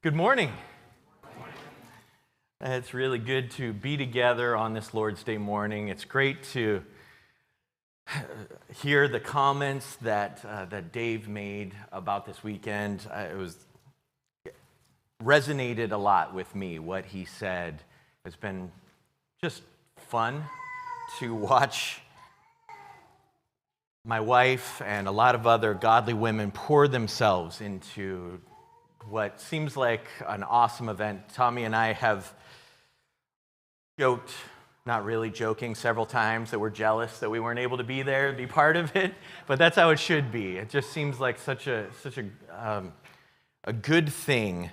Good morning. It's really good to be together on this Lord's Day morning. It's great to hear the comments that Dave made about this weekend. It resonated a lot with me, what he said. It's been just fun to watch my wife and a lot of other godly women pour themselves into what seems like an awesome event. Tommy and I have joked, not really joking, several times that we're jealous that we weren't able to be there, be part of it, but that's how it should be. It just seems like such a good thing,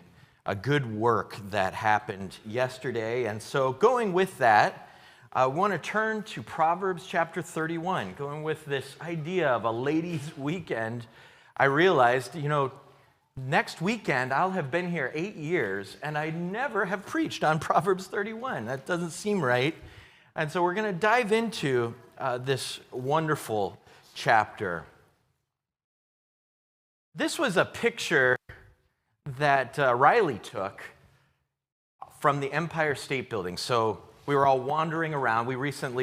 a good work that happened yesterday. And so going with that, I want to turn to Proverbs chapter 31. Going with this idea of a ladies' weekend, I realized, next weekend, I'll have been here 8 years, and I never have preached on Proverbs 31. That doesn't seem right. And so we're going to dive into this wonderful chapter. This was a picture that Riley took from the Empire State Building. So we were all wandering around.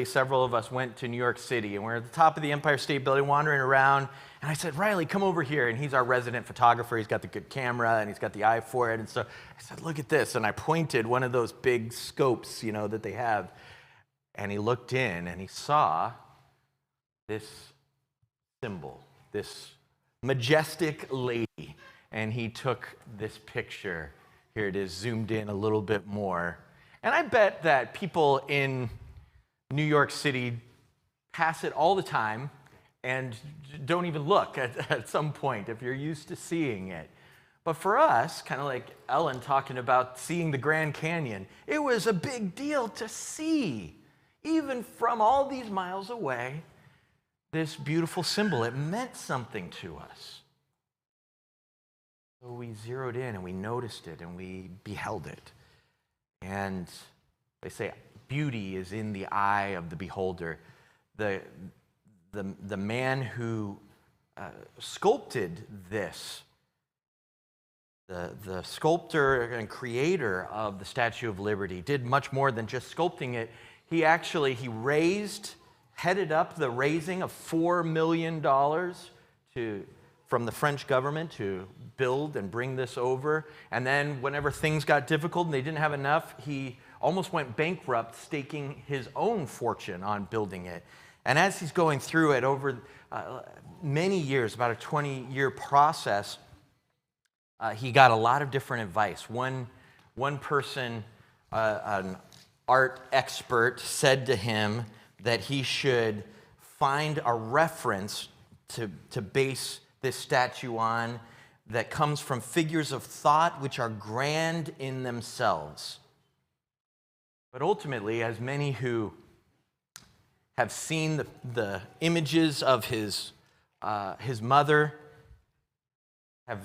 Several of us went to New York City, and we're at the top of the Empire State Building wandering around. And I said, Riley, come over here. And he's our resident photographer. He's got the good camera, and he's got the eye for it. And so I said, look at this. And I pointed one of those big scopes, that they have. And he looked in, and he saw this symbol, this majestic lady. And he took this picture. Here it is, zoomed in a little bit more. And I bet that people in New York City pass it all the time and don't even look at some point if you're used to seeing it. But for us, kind of like Ellen talking about seeing the Grand Canyon, it was a big deal to see, even from all these miles away, this beautiful symbol. It meant something to us. So we zeroed in and we noticed it and we beheld it. And they say beauty is in the eye of the beholder. The man who sculpted this, the sculptor and creator of the Statue of Liberty, did much more than just sculpting it. He headed up the raising of $4 million from the French government to build and bring this over. And then whenever things got difficult and they didn't have enough, he almost went bankrupt, staking his own fortune on building it. And as he's going through it over many years, about a 20-year process, he got a lot of different advice. One person, an art expert, said to him that he should find a reference to base this statue on that comes from figures of thought which are grand in themselves. But ultimately, as many who have seen the images of his mother have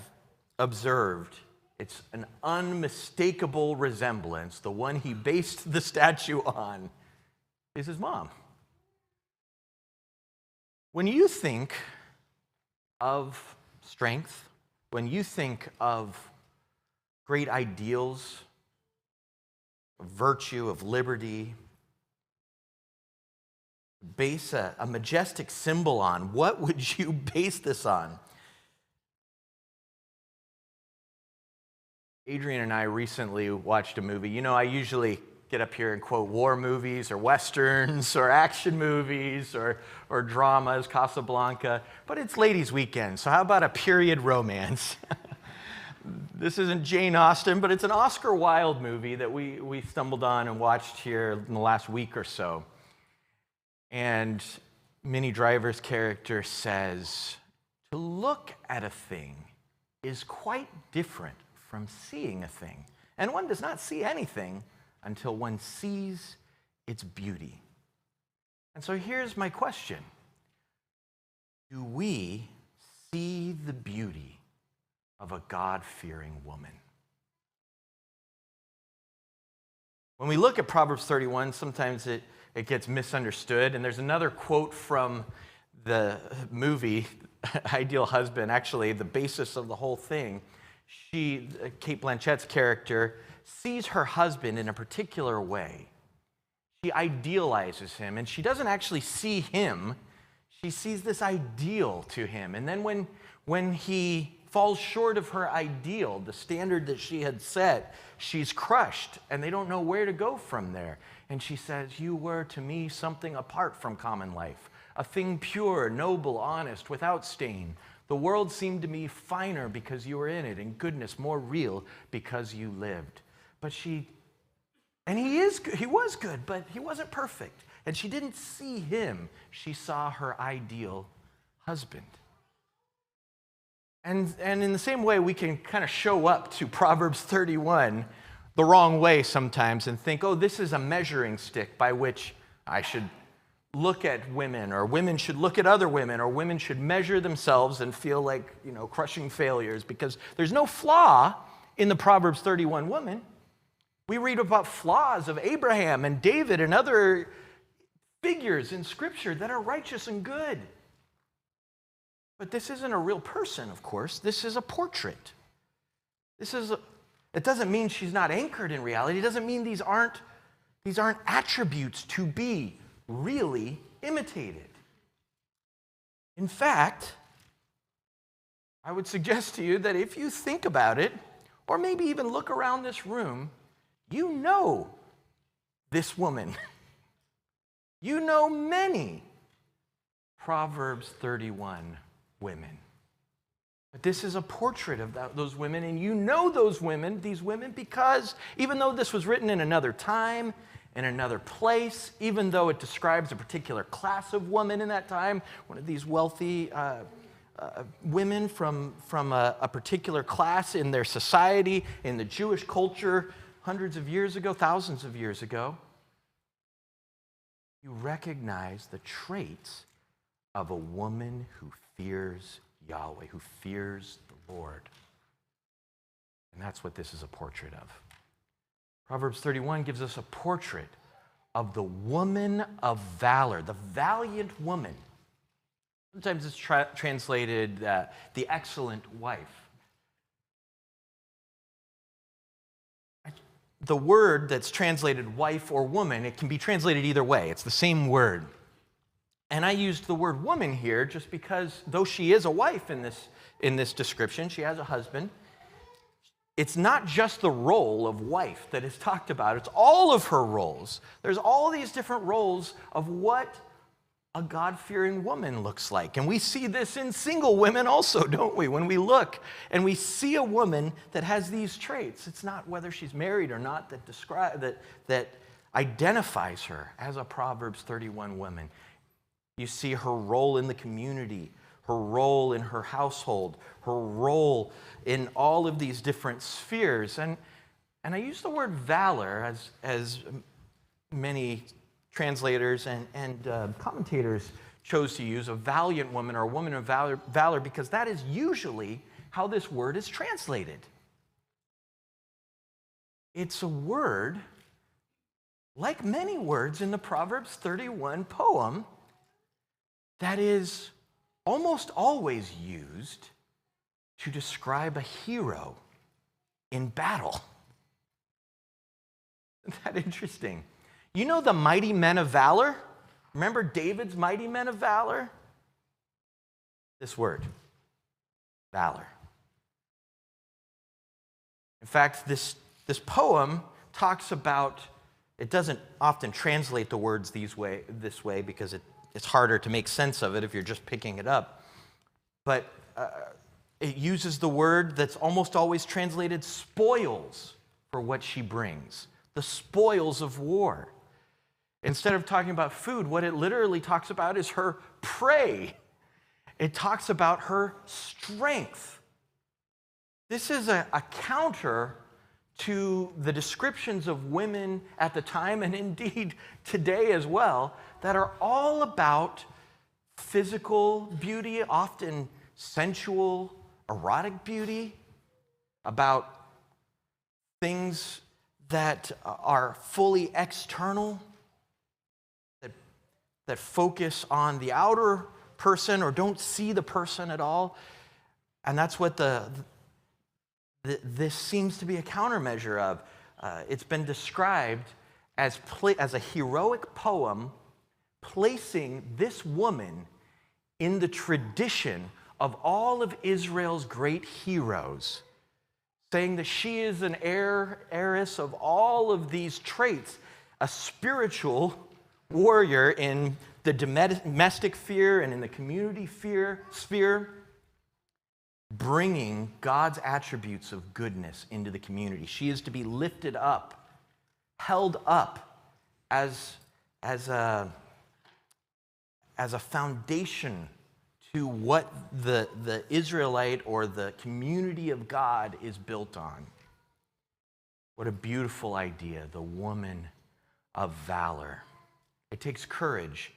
observed, it's an unmistakable resemblance. The one he based the statue on is his mom. When you think of strength, when you think of great ideals, of virtue, of liberty, base a majestic symbol on, what would you base this on? Adrian and I recently watched a movie. I usually get up here and quote war movies or westerns or action movies or dramas, Casablanca, but it's ladies' weekend, so how about a period romance? This isn't Jane Austen, but it's an Oscar Wilde movie that we stumbled on and watched here in the last week or so. And Minnie Driver's character says, to look at a thing is quite different from seeing a thing. And one does not see anything until one sees its beauty. And so here's my question. Do we see the beauty of a God-fearing woman? When we look at Proverbs 31, sometimes it gets misunderstood. And there's another quote from the movie, Ideal Husband, actually the basis of the whole thing. Cate Blanchett's character, sees her husband in a particular way. She idealizes him, and she doesn't actually see him. She sees this ideal to him. And then when he falls short of her ideal, the standard that she had set, she's crushed, and they don't know where to go from there. And she says, "You were to me something apart from common life, a thing pure, noble, honest, without stain. The world seemed to me finer because you were in it, and goodness more real because you lived." But he was good, but he wasn't perfect. And she didn't see him. She saw her ideal husband. And in the same way, we can kind of show up to Proverbs 31 the wrong way sometimes and think, oh, this is a measuring stick by which I should look at women, or women should look at other women, or women should measure themselves and feel like, crushing failures, because there's no flaw in the Proverbs 31 woman. We read about flaws of Abraham and David and other figures in Scripture that are righteous and good. But this isn't a real person, of course. This is a portrait. It doesn't mean she's not anchored in reality. It doesn't mean these aren't attributes to be really imitated. In fact, I would suggest to you that if you think about it, or maybe even look around this room, you know this woman. You know many Proverbs 31 women. But this is a portrait of those women, and you know these women, because even though this was written in another time, in another place, even though it describes a particular class of woman in that time, one of these wealthy women from a particular class in their society, in the Jewish culture, hundreds of years ago, thousands of years ago, you recognize the traits of a woman who fears Yahweh, who fears the Lord. And that's what this is a portrait of. Proverbs 31 gives us a portrait of the woman of valor, the valiant woman. Sometimes it's translated the excellent wife. The word that's translated wife or woman, it can be translated either way. It's the same word. And I used the word woman here just because, though she is a wife in this description, she has a husband, it's not just the role of wife that is talked about. It's all of her roles. There's all these different roles of what a God-fearing woman looks like. And we see this in single women also, don't we? When we look and we see a woman that has these traits, it's not whether she's married or not that identifies her as a Proverbs 31 woman. You see her role in the community, her role in her household, her role in all of these different spheres. And I use the word valor as many translators and commentators chose to use, a valiant woman or a woman of valor, because that is usually how this word is translated. It's a word, like many words in the Proverbs 31 poem, that is almost always used to describe a hero in battle. Isn't that interesting? You know the mighty men of valor? Remember David's mighty men of valor? This word, valor. In fact, this poem talks about, it doesn't often translate the words this way because it's harder to make sense of it if you're just picking it up. But it uses the word that's almost always translated spoils for what she brings, the spoils of war. Instead of talking about food, what it literally talks about is her prey. It talks about her strength. This is a counter to the descriptions of women at the time, and indeed today as well, that are all about physical beauty, often sensual, erotic beauty, about things that are fully external, that focus on the outer person or don't see the person at all. And that's what the this seems to be a countermeasure of. It's been described as a heroic poem placing this woman in the tradition of all of Israel's great heroes, saying that she is an heiress of all of these traits, a spiritual warrior in the domestic sphere and in the community sphere, bringing God's attributes of goodness into the community. She is to be lifted up, held up as a foundation to what the Israelite or the community of God is built on. What a beautiful idea, the woman of valor. It takes courage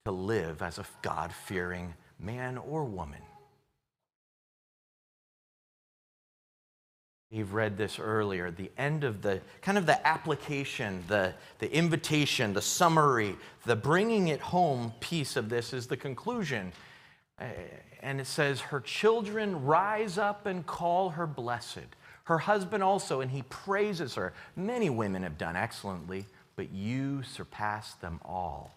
to live as a God-fearing man or woman. You've read this earlier. The end of the application, the invitation, the summary, the bringing it home piece of this is the conclusion. And it says, her children rise up and call her blessed. Her husband also, and he praises her. Many women have done excellently, but you surpass them all.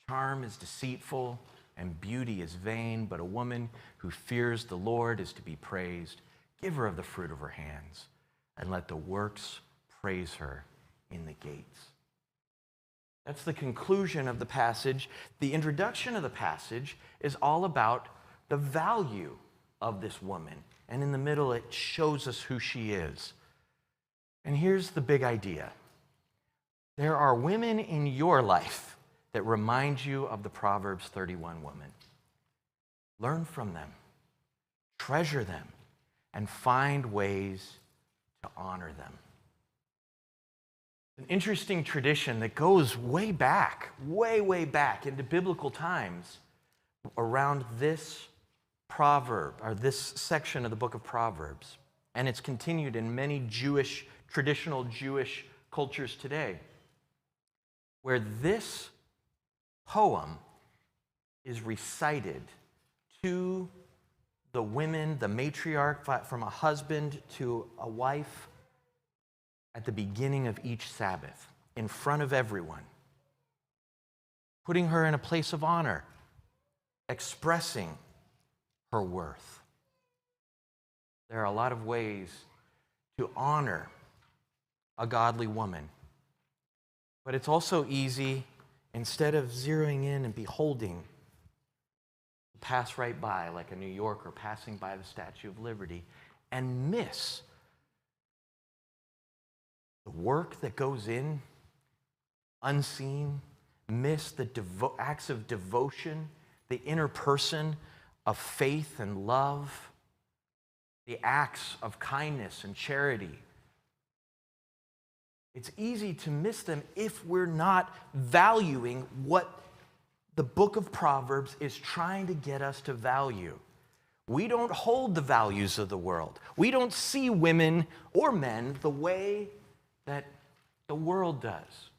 Charm is deceitful and beauty is vain, but a woman who fears the Lord is to be praised. Give her of the fruit of her hands, and let the works praise her in the gates. That's the conclusion of the passage. The introduction of the passage is all about the value of this woman. And in the middle, it shows us who she is. And here's the big idea. There are women in your life that remind you of the Proverbs 31 woman. Learn from them. Treasure them. And find ways to honor them. An interesting tradition that goes way back into biblical times around this proverb, or this section of the book of Proverbs. And it's continued in many traditional Jewish cultures today, where this poem is recited to the women, the matriarch, from a husband to a wife at the beginning of each Sabbath, in front of everyone, putting her in a place of honor, expressing her worth. There are a lot of ways to honor a godly woman, but it's also easy, instead of zeroing in and beholding, pass right by like a New Yorker passing by the Statue of Liberty and miss the work that goes in unseen, miss the acts of devotion, the inner person of faith and love, the acts of kindness and charity. It's easy to miss them if we're not valuing what the book of Proverbs is trying to get us to value. We don't hold the values of the world. We don't see women or men the way that the world does.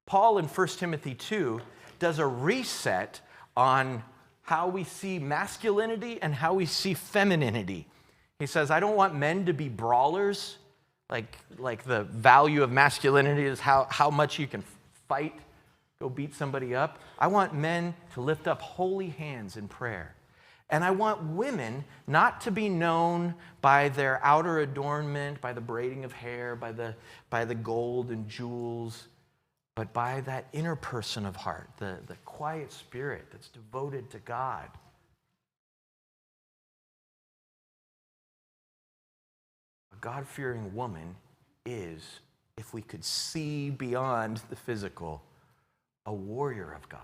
Paul in 1 Timothy 2 does a reset on how we see masculinity and how we see femininity. He says, I don't want men to be brawlers, like the value of masculinity is how much you can fight, go beat somebody up. I want men to lift up holy hands in prayer. And I want women not to be known by their outer adornment, by the braiding of hair, by the gold and jewels, but by that inner person of heart, the quiet spirit that's devoted to God. A God-fearing woman is, if we could see beyond the physical, a warrior of God,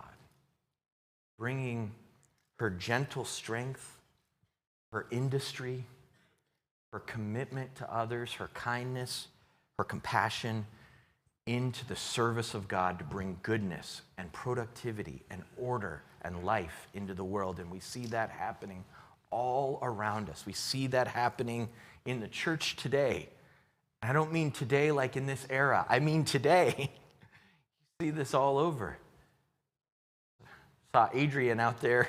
bringing her gentle strength, her industry, her commitment to others, her kindness, her compassion into the service of God to bring goodness and productivity and order and life into the world. And we see that happening all around us. We see that happening in the church today. I don't mean today like in this era. I mean today. You see this all over. Saw Adrienne out there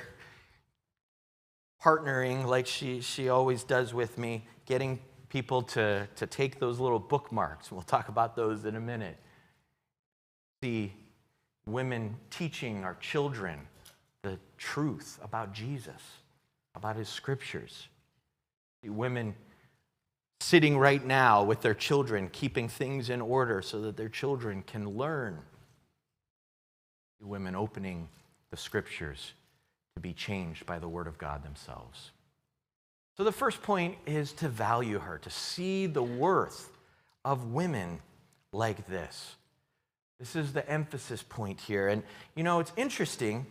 partnering like she always does with me, getting people to take those little bookmarks. We'll talk about those in a minute. See women teaching our children the truth about Jesus, about his scriptures. See women sitting right now with their children, keeping things in order so that their children can learn. See women opening the scriptures to be changed by the word of God themselves. So the first point is to value her, to see the worth of women like this. This is the emphasis point here. And you know, it's interesting.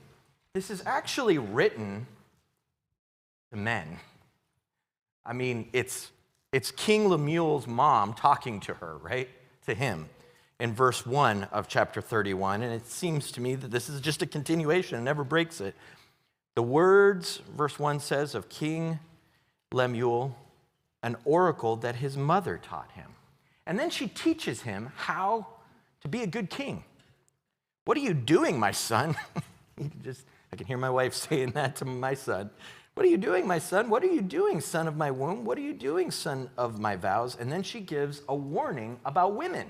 This is actually written to men. I mean, it's King Lemuel's mom talking to her, right? To him in verse 1 of chapter 31. And it seems to me that this is just a continuation. It never breaks it. The words, verse 1 says, of King Lemuel, an oracle that his mother taught him. And then she teaches him how to be a good king. What are you doing, my son? I can hear my wife saying that to my son. What are you doing, my son? What are you doing, son of my womb? What are you doing, son of my vows? And then she gives a warning about women.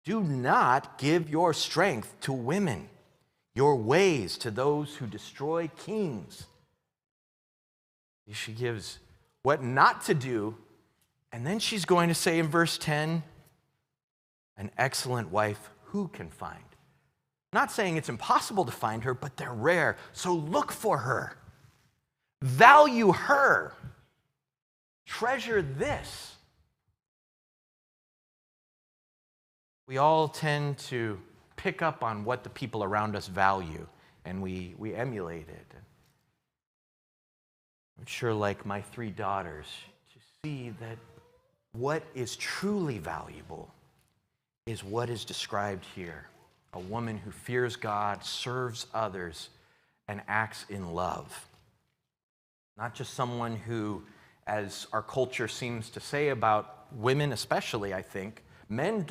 Do not give your strength to women, your ways to those who destroy kings. She gives what not to do, and then she's going to say in verse 10, an excellent wife who can find? Not saying it's impossible to find her, but they're rare, so look for her. Value her. Treasure this. We all tend to pick up on what the people around us value, and we emulate it. I'm sure, like my 3 daughters, to see that what is truly valuable is what is described here. A woman who fears God, serves others, and acts in love. Not just someone who, as our culture seems to say about women especially, I think, men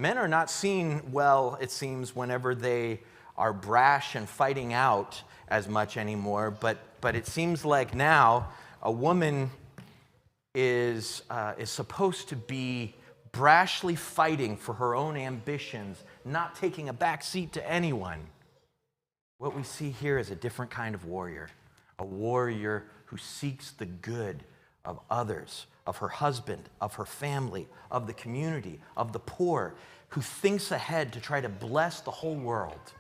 are not seen well, it seems, whenever they are brash and fighting out as much anymore, but it seems like now a woman is supposed to be brashly fighting for her own ambitions, not taking a back seat to anyone. What we see here is a different kind of warrior, a warrior who seeks the good of others, of her husband, of her family, of the community, of the poor, who thinks ahead to try to bless the whole world,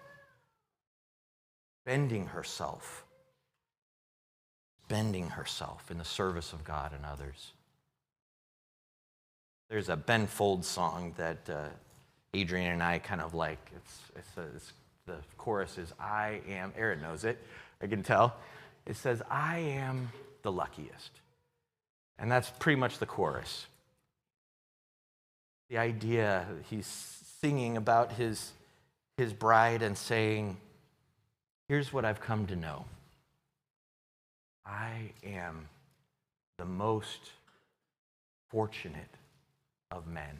bending herself in the service of God and others. There's a Ben Folds song that Adrian and I kind of like. The chorus is, I am, Aaron knows it, I can tell. It says, I am the luckiest. And that's pretty much the chorus. The idea, he's singing about his bride and saying, here's what I've come to know. I am the most fortunate of men.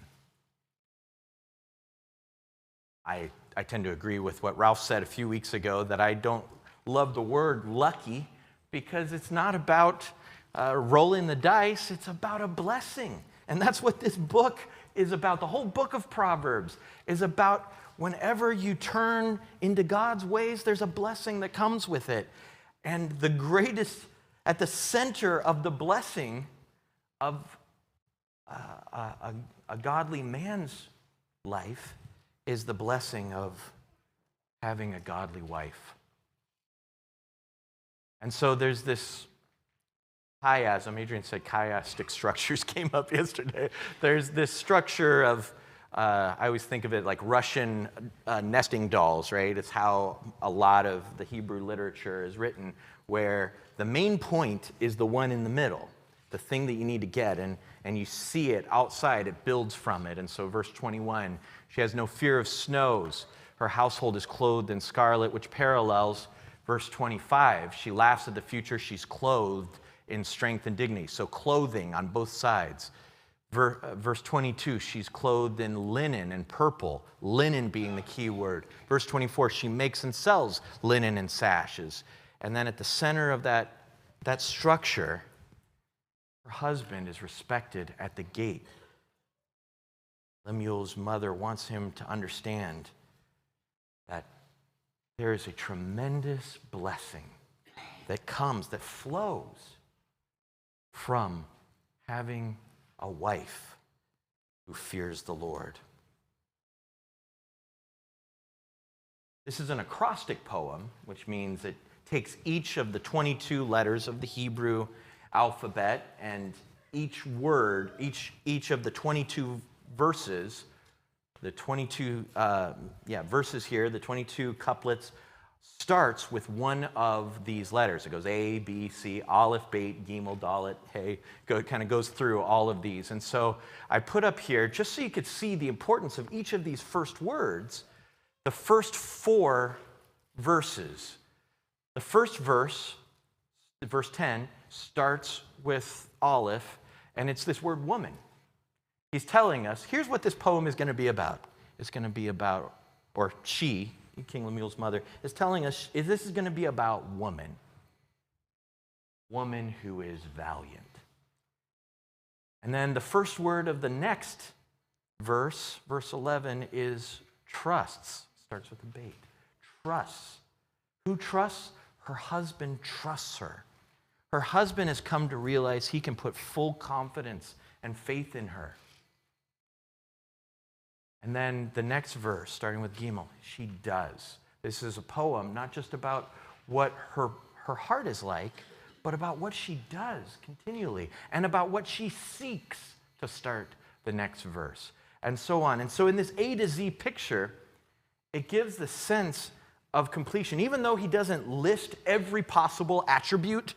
I tend to agree with what Ralph said a few weeks ago, that I don't love the word lucky because it's not about rolling the dice, it's about a blessing. And that's what this book is about. The whole book of Proverbs is about whenever you turn into God's ways, there's a blessing that comes with it. And the greatest, at the center of the blessing of a godly man's life is the blessing of having a godly wife. And so there's this chiasm. Adrian said chiastic structures came up yesterday. There's this structure of, I always think of it like Russian nesting dolls, right? It's how a lot of the Hebrew literature is written, where the main point is the one in the middle, the thing that you need to get, and you see it outside, it builds from it. And so verse 21, she has no fear of snows. Her household is clothed in scarlet, which parallels verse 25. She laughs at the future. She's clothed in strength and dignity. So clothing on both sides. Verse 22, she's clothed in linen and purple, linen being the key word. Verse 24, she makes and sells linen and sashes. And then at the center of that structure, Her husband is respected at the gate. Lemuel's mother wants him to understand that there is a tremendous blessing that comes, that flows from having a wife who fears the Lord. This is an acrostic poem, which means it takes each of the 22 letters of the Hebrew alphabet and each word, each of the 22 verses, the 22 verses here, the 22 couplets, starts with one of these letters. It goes A, B, C, Aleph, Beit, Gimel, Dalet, Hey. It kind of goes through all of these. And so I put up here, just so you could see the importance of each of these first words, the first 4 verses. The first verse, verse 10, starts with Aleph, and it's this word woman. He's telling us, here's what this poem is going to be about. It's going to be about, or she, King Lemuel's mother, is telling us this is going to be about woman. Woman who is valiant. And then the first word of the next verse, verse 11, is trusts. Starts with a bait. Trusts. Who trusts? Her husband trusts her. Her husband has come to realize he can put full confidence and faith in her. And then the next verse, starting with Gimel, she does. This is a poem not just about what her heart is like, but about what she does continually and about what she seeks to start the next verse, and so on. And so in this A to Z picture, it gives the sense of completion. Even though he doesn't list every possible attribute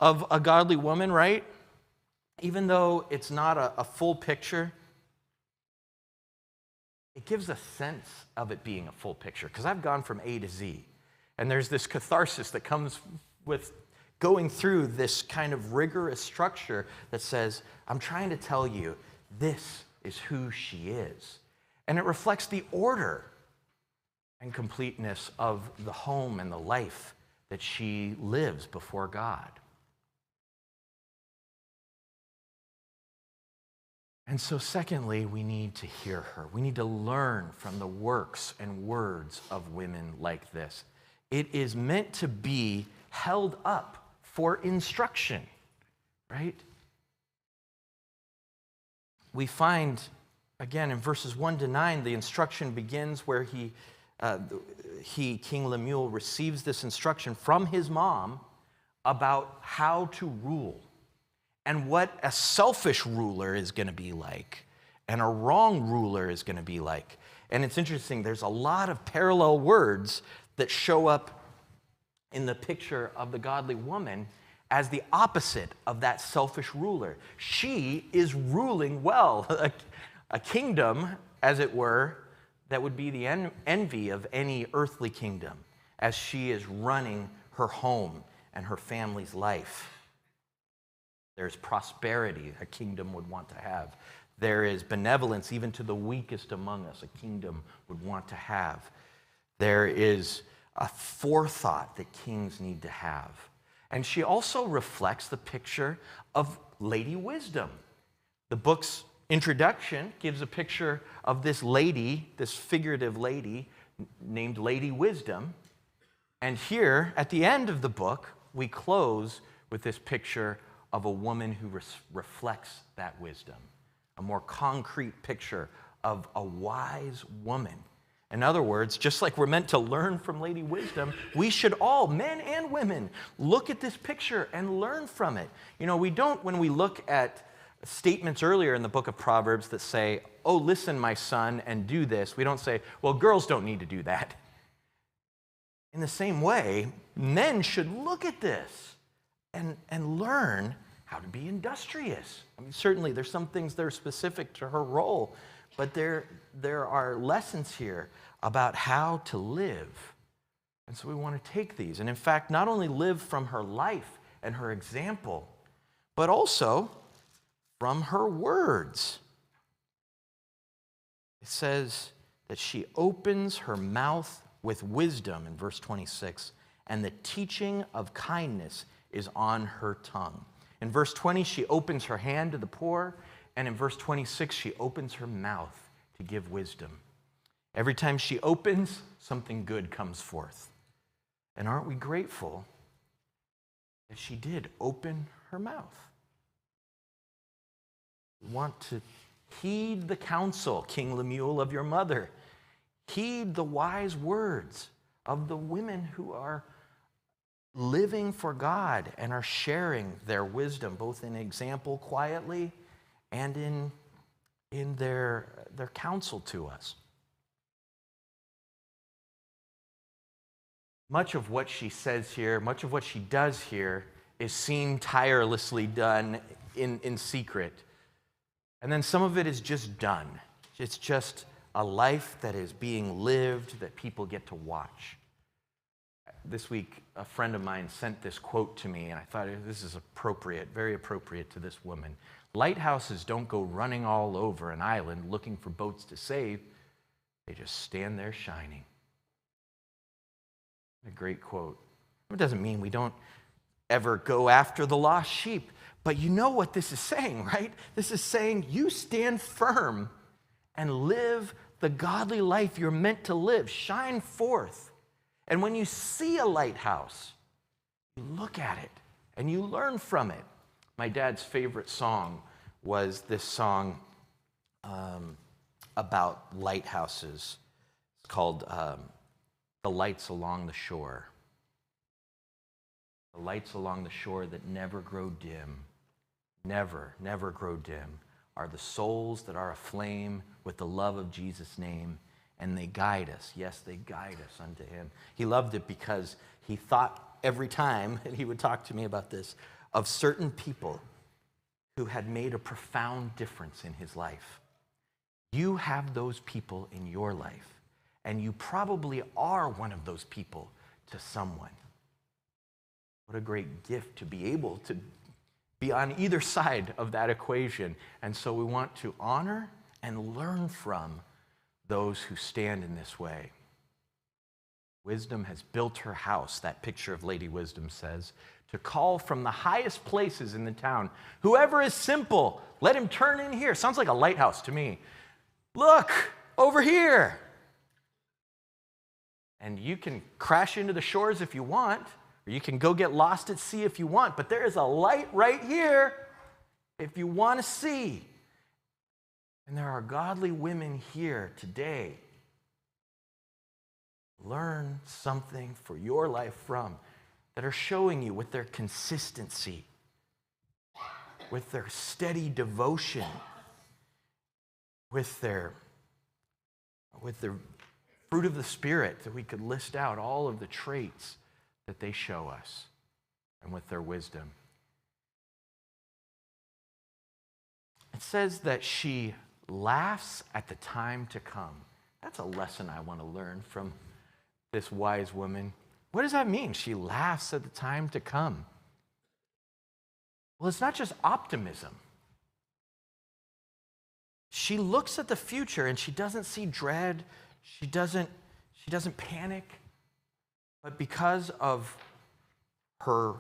of a godly woman, right? Even though it's not a full picture, it gives a sense of it being a full picture. Because I've gone from A to Z, and there's this catharsis that comes with going through this kind of rigorous structure that says, I'm trying to tell you, this is who she is. And it reflects the order and completeness of the home and the life that she lives before God. And so secondly, we need to hear her. We need to learn from the works and words of women like this. It is meant to be held up for instruction, right? We find, again, in verses 1 to 9, the instruction begins where King Lemuel, receives this instruction from his mom about how to rule and what a selfish ruler is going to be like and a wrong ruler is going to be like. And it's interesting, there's a lot of parallel words that show up in the picture of the godly woman as the opposite of that selfish ruler. She is ruling well, a kingdom, as it were, that would be the envy of any earthly kingdom as she is running her home and her family's life. There's prosperity a kingdom would want to have. There is benevolence even to the weakest among us a kingdom would want to have. There is a forethought that kings need to have. And she also reflects the picture of Lady Wisdom. The book's introduction gives a picture of this lady, this figurative lady named Lady Wisdom. And here, at the end of the book, we close with this picture of a woman who reflects that wisdom, a more concrete picture of a wise woman. In other words, just like we're meant to learn from Lady Wisdom, we should all, men and women, look at this picture and learn from it. You know, we don't, when we look at statements earlier in the book of Proverbs that say, oh, listen, my son, and do this, we don't say, well, girls don't need to do that. In the same way, men should look at this and learn how to be industrious. I mean, certainly there's some things that are specific to her role, but there are lessons here about how to live. And so we want to take these. And in fact, not only live from her life and her example, but also from her words. It says that she opens her mouth with wisdom in verse 26, and the teaching of kindness is on her tongue. In verse 20, she opens her hand to the poor, and in verse 26, she opens her mouth to give wisdom. Every time she opens, something good comes forth. And aren't we grateful that she did open her mouth? We want to heed the counsel, King Lemuel, of your mother. Heed the wise words of the women who are living for God and are sharing their wisdom, both in example quietly and in their counsel to us. Much of what she says here, much of what she does here, is seen tirelessly done in secret. And then some of it is just done. It's just a life that is being lived that people get to watch. This week, a friend of mine sent this quote to me, and I thought this is appropriate, very appropriate to this woman. Lighthouses don't go running all over an island looking for boats to save. They just stand there shining. A great quote. It doesn't mean we don't ever go after the lost sheep, but you know what this is saying, right? This is saying you stand firm and live the godly life you're meant to live. Shine forth. And when you see a lighthouse, you look at it and you learn from it. My dad's favorite song was this song about lighthouses. It's called The Lights Along the Shore. The lights along the shore that never grow dim, never grow dim, are the souls that are aflame with the love of Jesus' name, and they guide us. Yes, they guide us unto him. He loved it because he thought every time, and he would talk to me about this, of certain people who had made a profound difference in his life. You have those people in your life, and you probably are one of those people to someone. What a great gift to be able to be on either side of that equation. And so we want to honor and learn from those who stand in this way. Wisdom has built her house, that picture of Lady Wisdom says, to call from the highest places in the town. Whoever is simple, let him turn in here. Sounds like a lighthouse to me. Look, over here. And you can crash into the shores if you want, or you can go get lost at sea if you want, but there is a light right here if you want to see. And there are godly women here today. Learn something for your life from, that are showing you with their consistency, with their steady devotion, with their fruit of the Spirit, that we could list out all of the traits that they show us, and with their wisdom. It says that she laughs at the time to come. That's a lesson I want to learn from this wise woman. What does that mean? She laughs at the time to come. Well, it's not just optimism. She looks at the future and she doesn't see dread. She doesn't panic. But because of her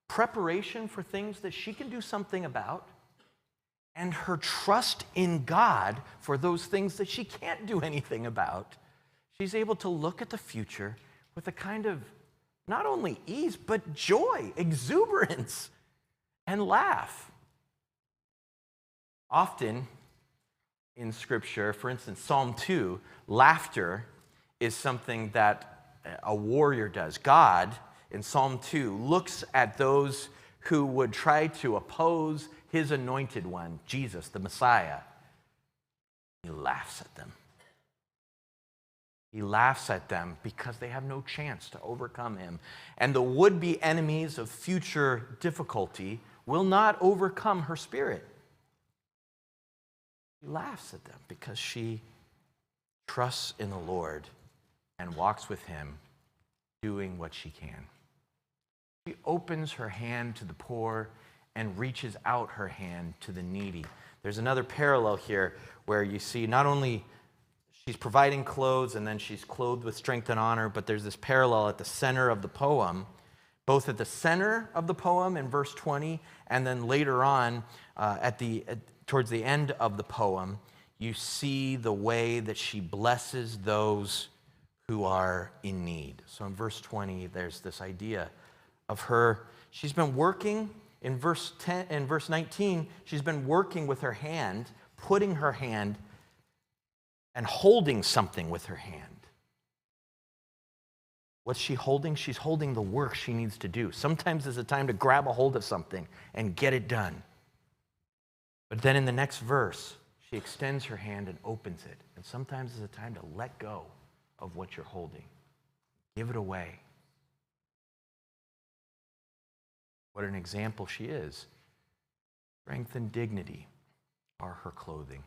preparation for things that she can do something about, and her trust in God for those things that she can't do anything about, she's able to look at the future with a kind of not only ease, but joy, exuberance, and laugh. Often in Scripture, for instance, Psalm 2, laughter is something that a warrior does. God, in Psalm 2, looks at those who would try to oppose his anointed one, Jesus, the Messiah. He laughs at them. He laughs at them because they have no chance to overcome him. And the would-be enemies of future difficulty will not overcome her spirit. He laughs at them because she trusts in the Lord and walks with him, doing what she can. She opens her hand to the poor and reaches out her hand to the needy. There's another parallel here where you see not only she's providing clothes and then she's clothed with strength and honor, but there's this parallel at the center of the poem both at the center of the poem in verse 20, and then later on towards the end of the poem, you see the way that she blesses those who are in need. So in verse 20, there's this idea of her. She's been working in verse 19, she's been working with her hand, putting her hand and holding something with her hand. What's she holding? She's holding the work she needs to do. Sometimes it's a time to grab a hold of something and get it done. But then in the next verse, she extends her hand and opens it. And sometimes it's a time to let go of what you're holding. Give it away. What an example she is. Strength and dignity are her clothing.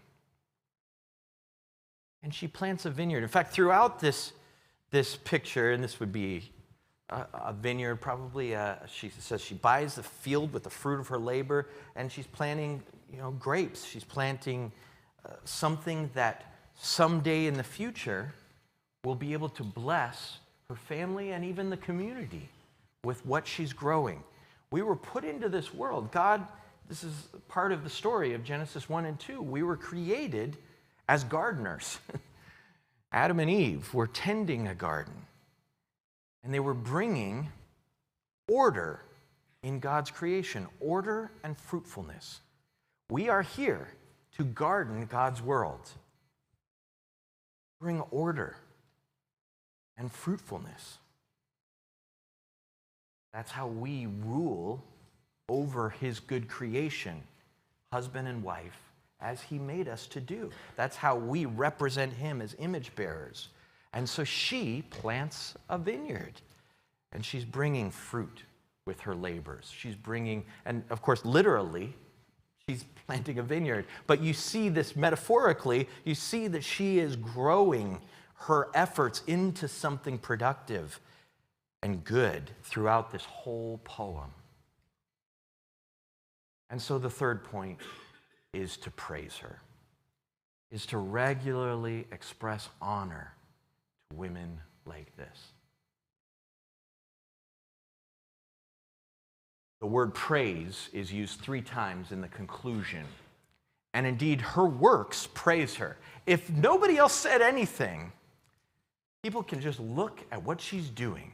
And she plants a vineyard. In fact, throughout this picture, and this would be a vineyard probably, she says she buys the field with the fruit of her labor, and she's planting, grapes. She's planting something that someday in the future will be able to bless her family and even the community with what she's growing. We were put into this world. God, this is part of the story of Genesis 1 and 2. We were created as gardeners. Adam and Eve were tending a garden, and they were bringing order in God's creation, order and fruitfulness. We are here to garden God's world, bring order and fruitfulness. That's how we rule over his good creation, husband and wife, as he made us to do. That's how we represent him as image bearers. And so she plants a vineyard, and she's bringing fruit with her labors. She's bringing, and of course, literally, she's planting a vineyard. But you see this metaphorically, you see that she is growing her efforts into something productive and good throughout this whole poem. And so the third point is to praise her, is to regularly express honor to women like this. The word praise is used 3 times in the conclusion. And indeed, her works praise her. If nobody else said anything, people can just look at what she's doing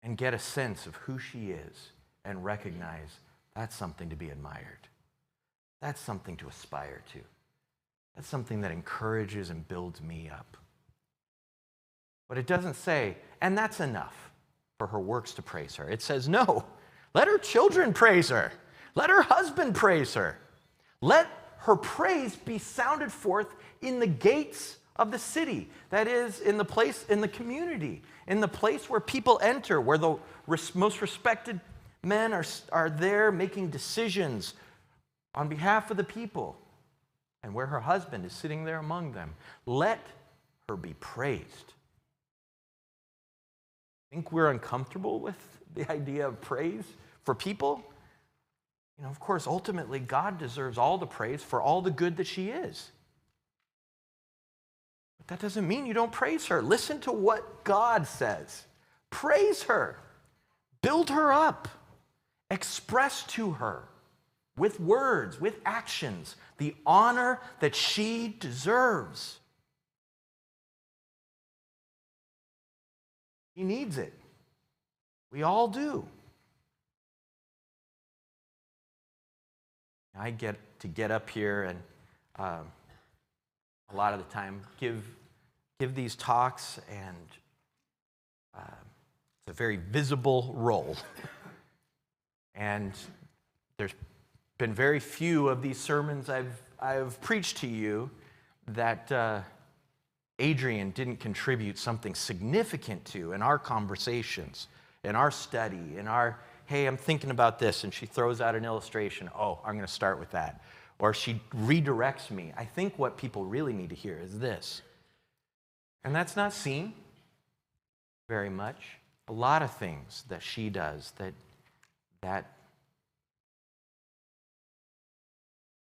and get a sense of who she is and recognize that's something to be admired. That's something to aspire to. That's something that encourages and builds me up. But it doesn't say, and that's enough for her works to praise her. It says, no, let her children praise her. Let her husband praise her. Let her praise be sounded forth in the gates of the city. That is, in the place, in the community, in the place where people enter, where the most respected men are there making decisions on behalf of the people, and where her husband is sitting there among them. Let her be praised. Think we're uncomfortable with the idea of praise for people? Of course, ultimately, God deserves all the praise for all the good that she is. But that doesn't mean you don't praise her. Listen to what God says. Praise her. Build her up. Express to her with words, with actions, the honor that she deserves. She needs it. We all do. I get up here and a lot of the time give these talks, and it's a very visible role. And there's been very few of these sermons I've preached to you that Adrian didn't contribute something significant to in our conversations, in our study, in our, hey, I'm thinking about this, and she throws out an illustration. Oh, I'm going to start with that. Or she redirects me. I think what people really need to hear is this. And that's not seen very much. A lot of things that she does that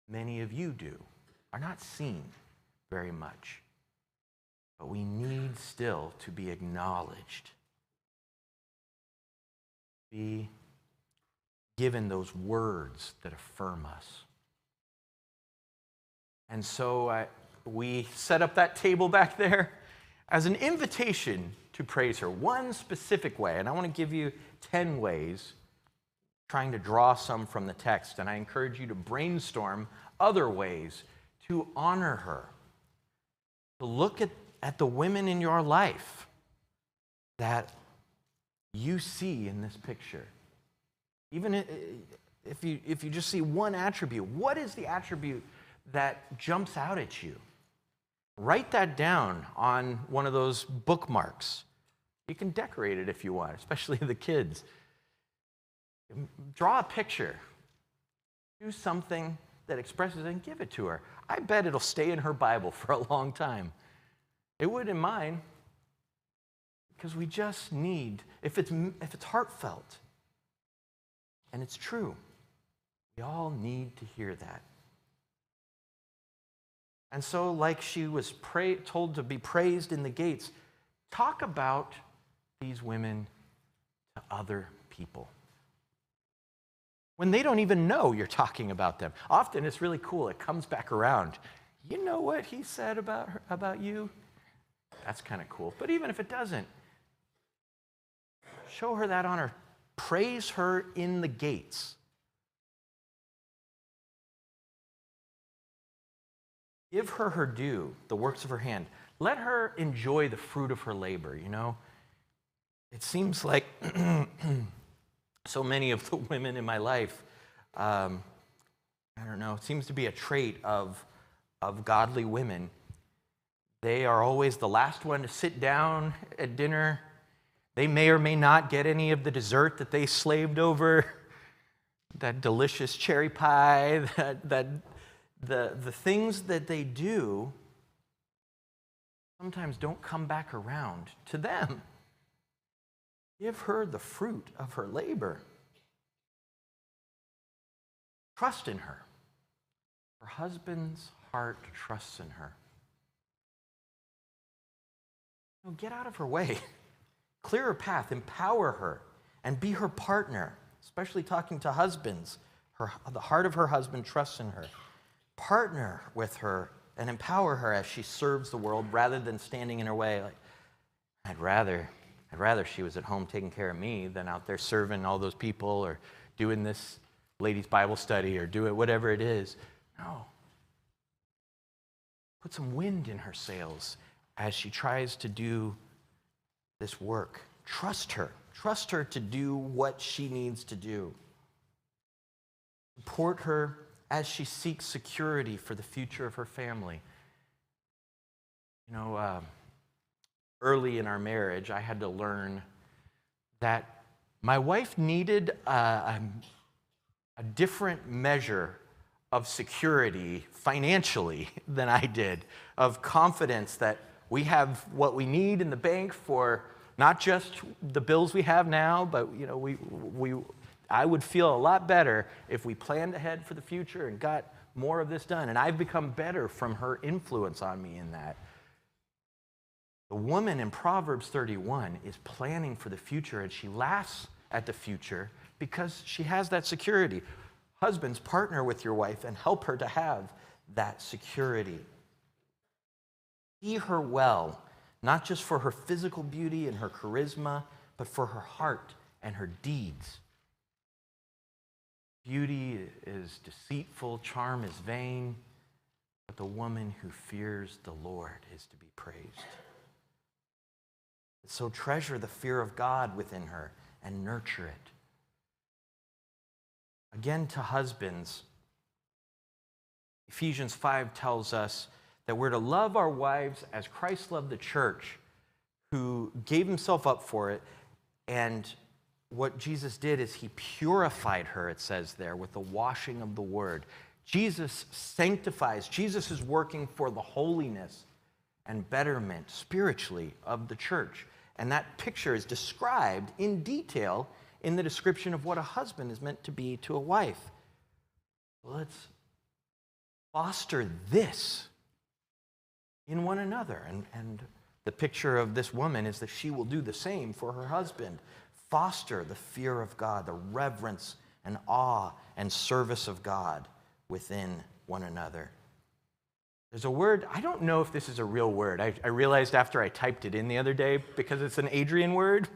many of you do are not seen very much. But we need still to be acknowledged. be given those words that affirm us. And so we set up that table back there as an invitation to praise her, one specific way. And I want to give you 10 ways, trying to draw some from the text. And I encourage you to brainstorm other ways to honor her, to look at the women in your life that you see in this picture. Even if you just see one attribute, what is the attribute that jumps out at you? Write that down on one of those bookmarks. You can decorate it if you want, especially the kids. Draw a picture. Do something that expresses it and give it to her. I bet it'll stay in her Bible for a long time. It would in mine, because we just need, if it's heartfelt, and it's true, we all need to hear that. And so, like she was told to be praised in the gates, talk about these women to other people, when they don't even know you're talking about them. Often it's really cool. It comes back around. You know what he said about you? That's kind of cool. But even if it doesn't, show her that honor. Praise her in the gates. Give her her due, the works of her hand. Let her enjoy the fruit of her labor, you know? It seems like so many of the women in my life, I don't know, it seems to be a trait of godly women. They are always the last one to sit down at dinner. They may or may not get any of the dessert that they slaved over, that delicious cherry pie, the things that they do sometimes don't come back around to them. Give her the fruit of her labor. Trust in her. Her husband's heart trusts in her. Get out of her way. Clear her path. Empower her. And be her partner, especially talking to husbands. The heart of her husband trusts in her. Partner with her and empower her as she serves the world rather than standing in her way. Like, I'd rather she was at home taking care of me than out there serving all those people or doing this ladies' Bible study or do it, whatever it is. No. Put some wind in her sails as she tries to do this work. Trust her. Trust her to do what she needs to do. Support her as she seeks security for the future of her family. You know, early in our marriage, I had to learn that my wife needed a different measure of security financially than I did, of confidence that we have what we need in the bank for not just the bills we have now, but you know, I would feel a lot better if we planned ahead for the future and got more of this done. And I've become better from her influence on me in that. The woman in Proverbs 31 is planning for the future, and she laughs at the future because she has that security. Husbands, partner with your wife and help her to have that security. See her well, not just for her physical beauty and her charisma, but for her heart and her deeds. Beauty is deceitful, charm is vain, but the woman who fears the Lord is to be praised. So treasure the fear of God within her and nurture it. Again, to husbands, Ephesians 5 tells us that we're to love our wives as Christ loved the church, who gave himself up for it. And what Jesus did is he purified her, it says there, with the washing of the word. Jesus sanctifies. Jesus is working for the holiness and betterment spiritually of the church. And that picture is described in detail in the description of what a husband is meant to be to a wife. Let's foster this in one another. And the picture of this woman is that she will do the same for her husband. Foster the fear of God, the reverence and awe and service of God within one another. There's a word, I don't know if this is a real word. I realized after I typed it in the other day, because it's an Adrian word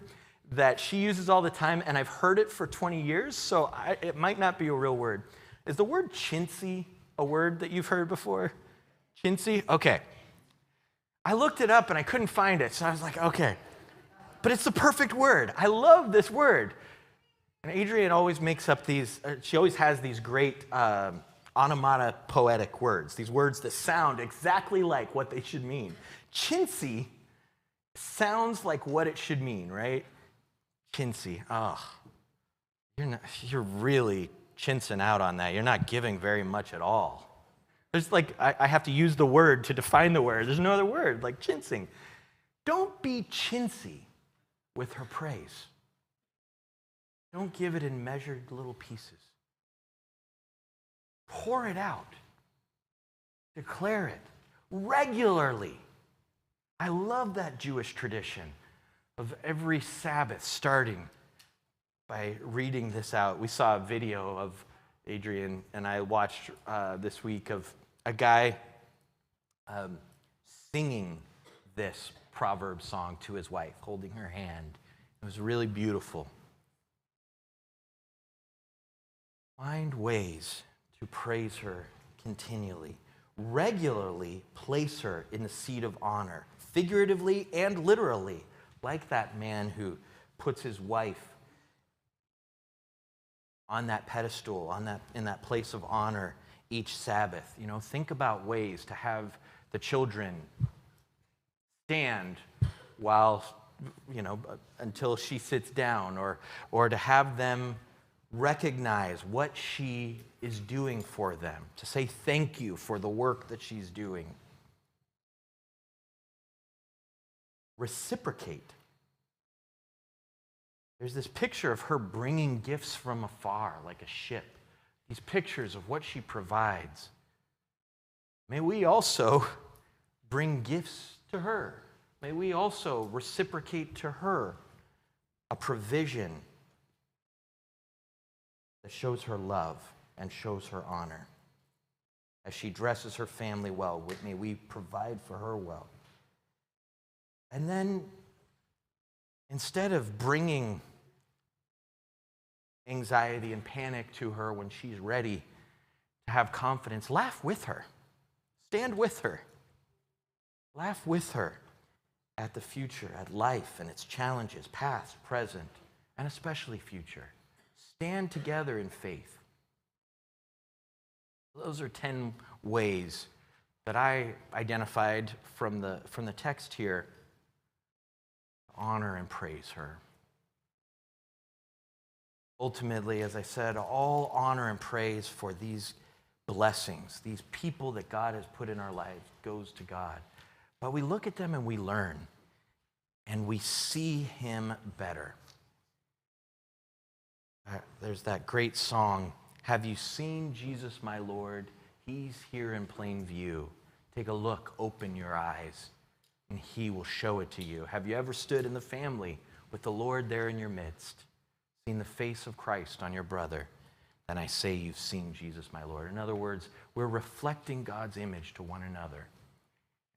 that she uses all the time, and I've heard it for 20 years, so it might not be a real word. Is the word chintzy a word that you've heard before? Chintzy? Okay. I looked it up and I couldn't find it, so I was like, okay. But it's the perfect word. I love this word. And Adrian always makes up these, she always has these great onomatopoetic words, these words that sound exactly like what they should mean. Chintzy sounds like what it should mean, right? Chintzy. Oh, you're really chintzing out on that. You're not giving very much at all. There's like, I have to use the word to define the word. There's no other word, like chintzing. Don't be chintzy with her praise. Don't give it in measured little pieces. Pour it out. Declare it regularly. I love that Jewish tradition of every Sabbath starting by reading this out. We saw a video of Adrian and I watched this week of a guy singing this Proverbs song to his wife, holding her hand. It was really beautiful. Find ways to praise her continually. Regularly place her in the seat of honor, figuratively and literally, like that man who puts his wife on that pedestal, in that place of honor each Sabbath. You know, think about ways to have the children stand while, until she sits down, or to have them recognize what she is doing for them, to say thank you for the work that she's doing. Reciprocate. There's this picture of her bringing gifts from afar, like a ship. These pictures of what she provides. May we also bring gifts to her. May we also reciprocate to her a provision that shows her love and shows her honor. As she dresses her family well, may we provide for her well. And then, instead of bringing anxiety and panic to her when she's ready to have confidence, laugh with her. Stand with her. Laugh with her at the future, at life and its challenges, past, present, and especially future. Stand together in faith. Those are 10 ways that I identified from the text here to honor and praise her. Ultimately, as I said, all honor and praise for these blessings, these people that God has put in our lives, goes to God. But we look at them and we learn, and we see him better. There's that great song, "Have you seen Jesus, my Lord? He's here in plain view. Take a look, open your eyes, and he will show it to you." Have you ever stood in the family with the Lord there in your midst, seen the face of Christ on your brother? Then I say you've seen Jesus, my Lord. In other words, we're reflecting God's image to one another,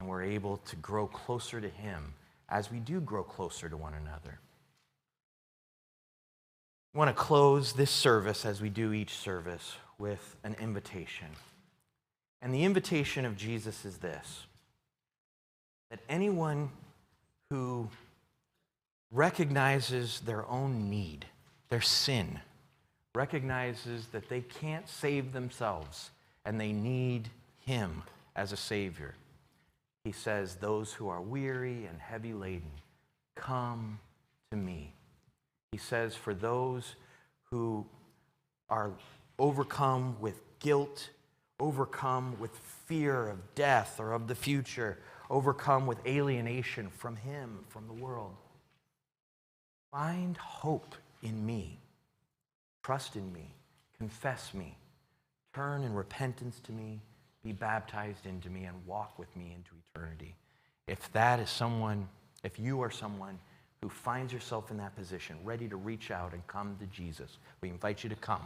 and we're able to grow closer to him as we do grow closer to one another. I want to close this service, as we do each service, with an invitation. And the invitation of Jesus is this: that anyone who recognizes their own need, their sin, recognizes that they can't save themselves and they need him as a Savior. He says, "Those who are weary and heavy laden, come to me." He says, for those who are overcome with guilt, overcome with fear of death or of the future, overcome with alienation from him, from the world, find hope in me. Trust in me. Confess me. Turn in repentance to me. Be baptized into me and walk with me into eternity. If that is someone, if you are someone who finds yourself in that position, ready to reach out and come to Jesus, we invite you to come.